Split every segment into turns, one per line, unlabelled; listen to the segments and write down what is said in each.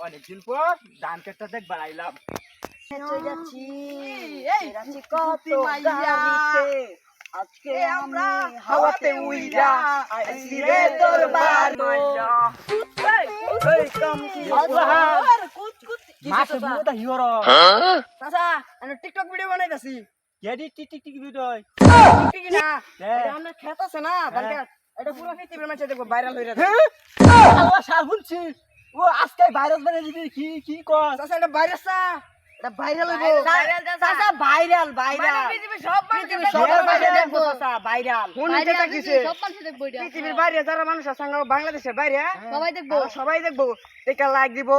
অনেকদিন পর ধান ক্ষেতটা দেখ বাড়াইলাম।
যাচ্ছি কত গাড়িতে, আজকে আমরা হাওয়াতে উইরা আইছি রে দরবার মাইয়া। টিকটক ভিডিও বানাইতাছি।
টিক ভিডিও
টিকটক না, এটা আমরা খেত আছে না ধানকে, এটা পুরো পৃথিবীর মানুষ দেখবো ভাইরাল হইরা।
আল্লাহ শাল শুনছি ও আজকে ভাইরাস বানিয়ে দিবি কি কি কর
চাচা এটা ভাইরাস না, এটা ভাইরাল হইবো। চাচা ভাইরাল ভাইরাল পৃথিবীর সব মানুষ দেখবো। চাচা ভাইরাল পৃথিবীর বাইরে যারা মানুষ আছে বাংলাদেশের বাইরে সবাই দেখবো। দেখে লাইক দিব,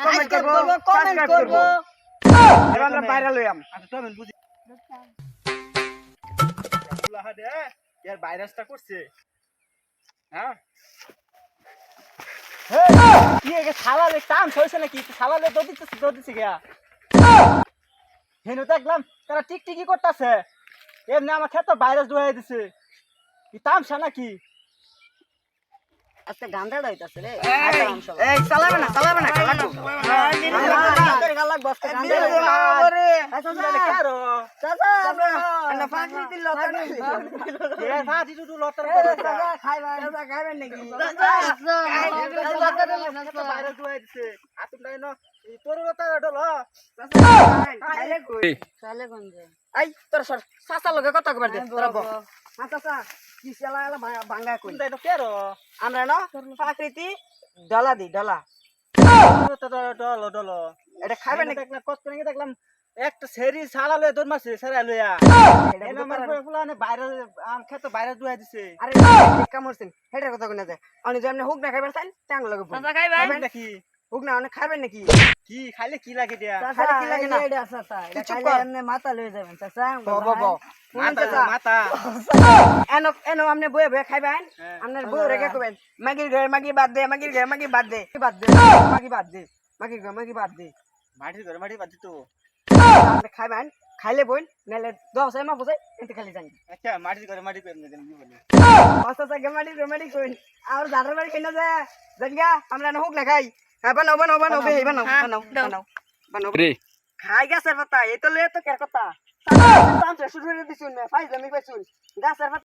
কমেন্ট করবো, কমেন্ট করবো, এবার আমরা ভাইরাল হইলাম।
আচ্ছা তো বুঝি আল্লাহ দে এর ভাইরাসটা করছে। হ্যাঁ কি একে ছালালে টান হইছে নাকি ছালালে দদিছে গিয়া হেনু দেখলাম তারা টিকটিকি করতেছে, এমনি আমার ক্ষেত ভাইরাস ঢুকাই দিছে। কি তামসা নাকি?
আজকে গান্ডা হইতাছে রে। এই চালাবে না গালাগো গালাগ বস গান্ডা রে।
কারো
চাচা আমরা ফাঁকি দিল লতার
এ ফাটি টুটু লতার করে
চাচা খাইবেন নাকি?
ভাইরাস ঢুকাই দিছে। আতুম না তোর লতার ডল
খাইলে কই চালে কোন যে আই তোর সর চাচা লগে কথা কইবার দে তোরা বল। চাচা কি চালা ভাঙা কই
কোনটা এটা কেরো
আমরা না প্রাকৃতি ডলা দি ডলা
ডল ডল
এটা খাইবেন নাকি?
দেখলাম কত করে দেখলাম একটা সেরি ছাড়ালে তোর মাসে ছাড়া লইয়া এনে আমার ফুলানে ভাইরাস আম খেত ভাইরাস ঢুকাই দিছে।
আরে কামড়ছেন হেটার কথা কই না যায় অনি যেমন হুক না খাইবার চাই টাং লগে চাচা
খাইবেন নাকি?
হুক না অনেক খাইবেন নাকি?
কি খাইলে কি লাগে দিয়া?
খাইলে কি লাগে না?
এটা চাচা এটা
চুপ
খাইলে
কর।
এমনি মাথা লয়ে যাবেন চাচা।
মাথা মাথা
এনো এনো আমনে বয়ে বয়ে খাইবেন।
হ্যাঁ।
আমনের বউ রেখে কইবেন মাগির ঘরে মাগি বাদ দে, মাগির ঘরে মাগি বাদ দে, বাদ দে, মাগি বাদ দে, মাগির ঘরে মাগি বাদ দে।
মাটির ঘরে মাটি বাজি তো।
আপনি খাইবেন খাইলে বইন নালে দশ মা বুঝাই এতে খালি জানি
আচ্ছা মাটির ঘরে মাটি পেন না কি বলি?
পাঁচটা জায়গা মাটি রোমাটি কইন আর দাদার বাড়ি খাই না যায় জানগা আমরা না হোক না খাই। হ্যাঁ বানাও বানাও বানাও বে বানাও বানাও বানাও বানাও
রে
খাই গাছের পাতা এ তো লে তো কের কথা শুরু করে দিছুন না ফাইজলামি কইছুন গাছের পাতা